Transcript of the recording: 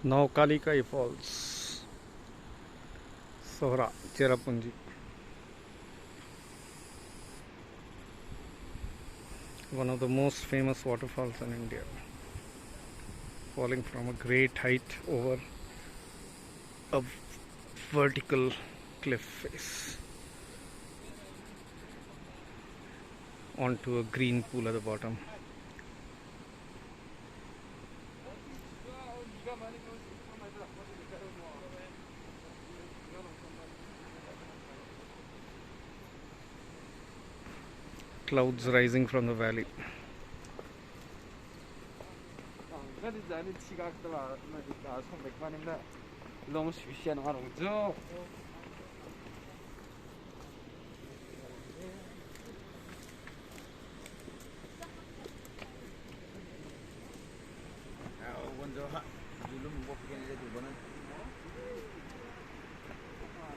NohKalikai Falls, Sohra, Cherrapunji. One of the most famous waterfalls in India, falling from a great height over a vertical cliff face onto a green pool at the bottom. Clouds rising from the valley.